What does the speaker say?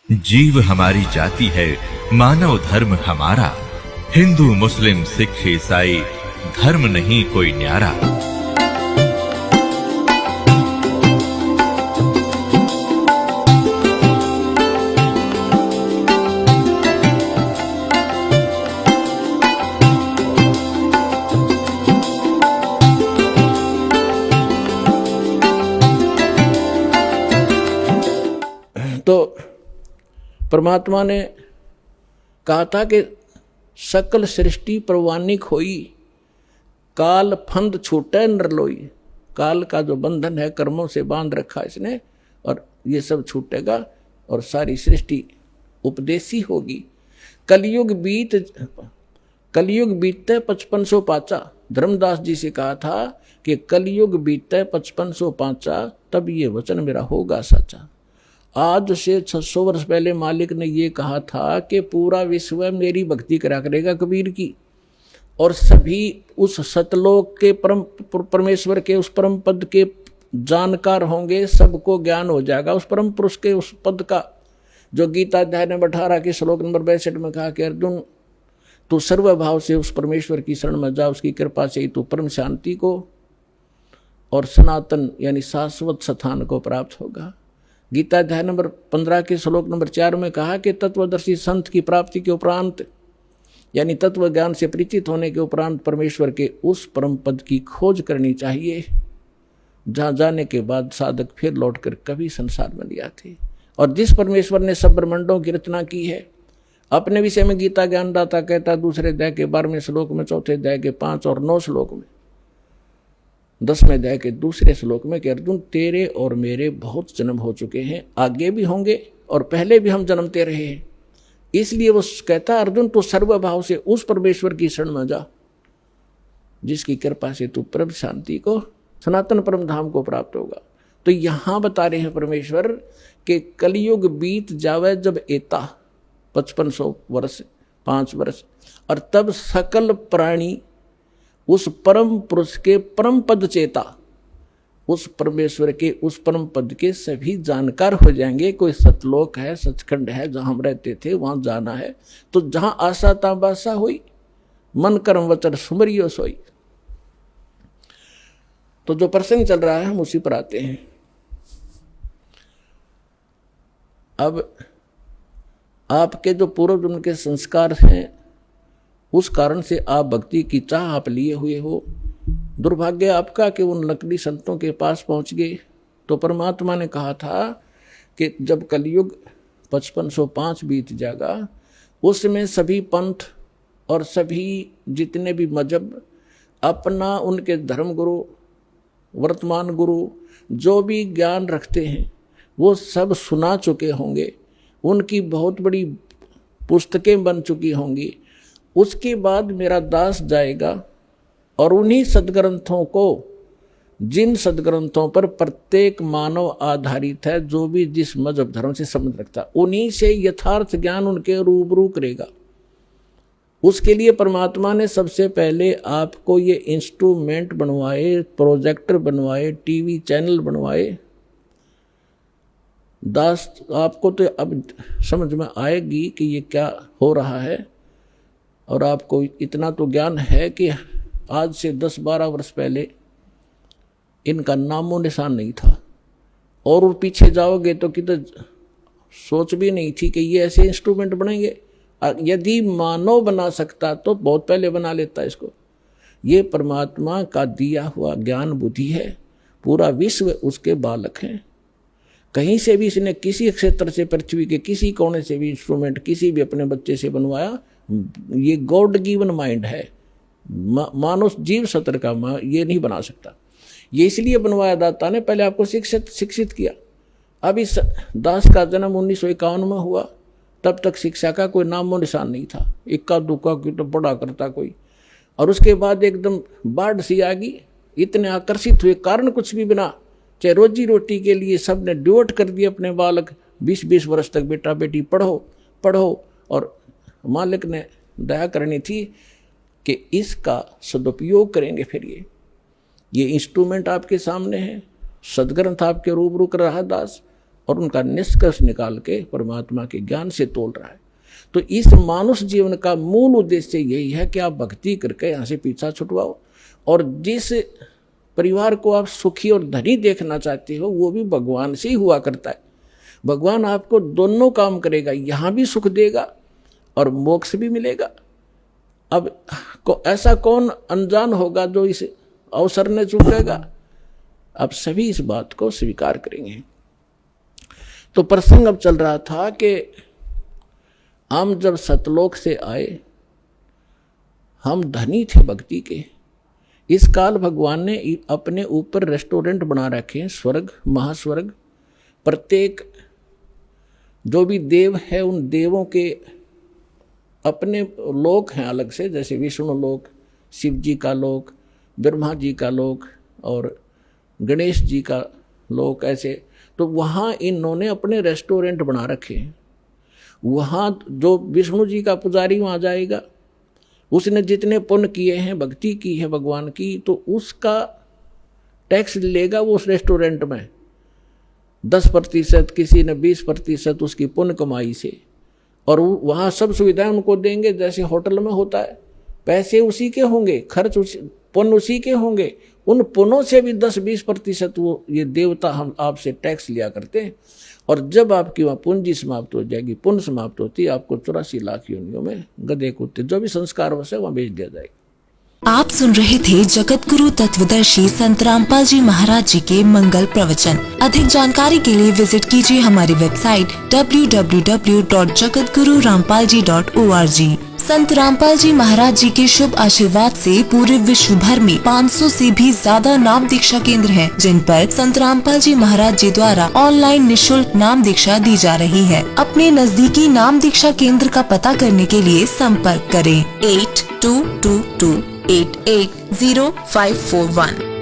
जीव हमारी जाति है, मानव धर्म हमारा। हिंदू मुस्लिम सिख ईसाई धर्म नहीं कोई न्यारा। तो परमात्मा ने कहा था कि सकल सृष्टि प्रवानिक होई, काल फंद छूटे नरलोई। काल का जो बंधन है कर्मों से बांध रखा इसने, और ये सब छूटेगा और सारी सृष्टि उपदेशी होगी। कलयुग बीते 5500 पाचा। धर्मदास जी से कहा था कि कलयुग बीते 5500 पाचा, तब ये वचन मेरा होगा सच्चा। आज से 600 वर्ष पहले मालिक ने ये कहा था कि पूरा विश्व मेरी भक्ति करा करेगा कबीर की, और सभी उस सतलोक के परमेश्वर के उस परम पद के जानकार होंगे, सबको ज्ञान हो जाएगा उस परम पुरुष के उस पद का। जो गीता अध्याय नंबर 18 के श्लोक नंबर 62 में कहा कि अर्जुन तू सर्वभाव से उस परमेश्वर की शरण में जा, उसकी कृपा से ही तू परम शांति को और सनातन यानी शाश्वत स्थान को प्राप्त होगा। गीता अध्याय नंबर 15 के श्लोक नंबर 4 में कहा कि तत्वदर्शी संत की प्राप्ति के उपरांत यानी तत्व ज्ञान से परिचित होने के उपरांत परमेश्वर के उस परम पद की खोज करनी चाहिए, जहाँ जाने के बाद साधक फिर लौटकर कभी संसार में नहीं आते। और जिस परमेश्वर ने सब ब्रह्मांडों की रचना की है, अपने विषय में गीता ज्ञानदाता कहता दूसरे अध्याय के 12वें श्लोक में, चौथे अध्याय के 5 और 9 श्लोक में, 10वें अध्याय के दूसरे श्लोक में कि अर्जुन तेरे और मेरे बहुत जन्म हो चुके हैं, आगे भी होंगे और पहले भी हम जन्मते रहे हैं। इसलिए वो कहता अर्जुन तू सर्वभाव से उस परमेश्वर की शरण में जा, जिसकी कृपा से तू परम शांति को सनातन परम धाम को प्राप्त होगा। तो यहां बता रहे हैं परमेश्वर कि कलयुग बीत जावे जब एता 5500 वर्ष 5 वर्ष, और तब सकल प्राणी उस परम पुरुष के परम पद चेता, उस परमेश्वर के उस परम पद के सभी जानकार हो जाएंगे। कोई सतलोक है, सचखंड है जहां हम रहते थे, वहां जाना है। तो जहां आशा ताबाशा हुई, मन कर्म वचन सुमरियो सोई। तो जो प्रसंग चल रहा है हम उसी पर आते हैं। अब आपके जो पूर्व जन्म के संस्कार हैं, उस कारण से आप भक्ति की चाह आप लिए हुए हो। दुर्भाग्य आपका कि उन नकली संतों के पास पहुंच गए। तो परमात्मा ने कहा था कि जब कलयुग 5505 बीत जाएगा, उसमें सभी पंथ और सभी जितने भी मजहब अपना उनके धर्म गुरु, वर्तमान गुरु जो भी ज्ञान रखते हैं वो सब सुना चुके होंगे, उनकी बहुत बड़ी पुस्तकें बन चुकी होंगी। उसके बाद मेरा दास जाएगा और उन्हीं सदग्रंथों को, जिन सदग्रंथों पर प्रत्येक मानव आधारित है, जो भी जिस मजहब धर्म से संबंध रखता है, उन्हीं से यथार्थ ज्ञान उनके रूबरू करेगा। उसके लिए परमात्मा ने सबसे पहले आपको ये इंस्ट्रूमेंट बनवाए, प्रोजेक्टर बनवाए, टीवी चैनल बनवाए। दास आपको तो अब समझ में आएगी कि ये क्या हो रहा है, और आपको इतना तो ज्ञान है कि आज से 10-12 वर्ष पहले इनका नामो निशान नहीं था, और पीछे जाओगे तो किधर सोच भी नहीं थी कि ये ऐसे इंस्ट्रूमेंट बनेंगे। यदि मानव बना सकता तो बहुत पहले बना लेता इसको। ये परमात्मा का दिया हुआ ज्ञान बुद्धि है, पूरा विश्व उसके बालक हैं। कहीं से भी इसने किसी क्षेत्र से, पृथ्वी के किसी कोने से भी इंस्ट्रूमेंट किसी भी अपने बच्चे से बनवाया, ये गॉड गिवन माइंड है। मानव जीव सत्र का ये नहीं बना सकता। ये इसलिए बनवाया दाता ने, पहले आपको शिक्षित किया। अब इस दास का जन्म 1951 में हुआ, तब तक शिक्षा का कोई नामो निशान नहीं था। इक्का दुक्का की तो पढ़ा करता कोई, और उसके बाद एकदम बाढ़ सी आ गई। इतने आकर्षित हुए, कारण कुछ भी बिना, चाहे रोजी रोटी के लिए सब ने डिवोट कर दिए अपने बालक। 20-20 वर्ष तक बेटा बेटी पढ़ो पढ़ो, और मालिक ने दया करनी थी कि इसका सदुपयोग करेंगे। फिर ये इंस्ट्रूमेंट आपके सामने है, सदग्रंथ आपके रूबरू कर रहा है दास, और उनका निष्कर्ष निकाल के परमात्मा के ज्ञान से तोल रहा है। तो इस मानुष जीवन का मूल उद्देश्य यही है कि आप भक्ति करके यहाँ से पीछा छुटवाओ, और जिस परिवार को आप सुखी और धनी देखना चाहते हो वो भी भगवान से ही हुआ करता है। भगवान आपको दोनों काम करेगा, यहाँ भी सुख देगा और मोक्ष भी मिलेगा। अब ऐसा कौन अनजान होगा जो इस अवसर ने चूकेगा? अब सभी इस बात को स्वीकार करेंगे। तो प्रसंग अब चल रहा था कि हम जब सतलोक से आए, हम धनी थे भक्ति के। इस काल भगवान ने अपने ऊपर रेस्टोरेंट बना रखे हैं, स्वर्ग महास्वर्ग। प्रत्येक जो भी देव है उन देवों के अपने लोक हैं अलग से, जैसे विष्णु लोक, शिव जी का लोक, ब्रह्मा जी का लोक और गणेश जी का लोक, ऐसे। तो वहाँ इन्होंने अपने रेस्टोरेंट बना रखे हैं। वहाँ जो विष्णु जी का पुजारी वहाँ जाएगा, उसने जितने पुण्य किए हैं, भक्ति की है भगवान की, तो उसका टैक्स लेगा वो उस रेस्टोरेंट में 10%, किसी ने 20% उसकी पुण्य कमाई से, और वहाँ सब सुविधाएं उनको देंगे जैसे होटल में होता है। पैसे उसी के होंगे, खर्च पुण्य उसी के होंगे। उन पुण्यों से भी 10-20% वो ये देवता हम आपसे टैक्स लिया करते हैं। और जब आपकी वहाँ पूंजी समाप्त हो जाएगी, पुण्य समाप्त होती है, आपको 84 लाख योनियों में गधे कुत्ते जो भी संस्कार वश है वहाँ भेज दिया जाएगा। आप सुन रहे थे जगत गुरु तत्वदर्शी संत रामपाल जी महाराज जी के मंगल प्रवचन। अधिक जानकारी के लिए विजिट कीजिए हमारी वेबसाइट www.jagatgururampalji.org। संत रामपाल जी महाराज जी के शुभ आशीर्वाद से पूरे विश्व भर में 500 से भी ज्यादा नाम दीक्षा केंद्र हैं, जिन पर संत रामपाल जी महाराज जी द्वारा ऑनलाइन निशुल्क नाम दीक्षा दी जा रही है। अपने नजदीकी नाम दीक्षा केंद्र का पता करने के लिए संपर्क करें 8222880541।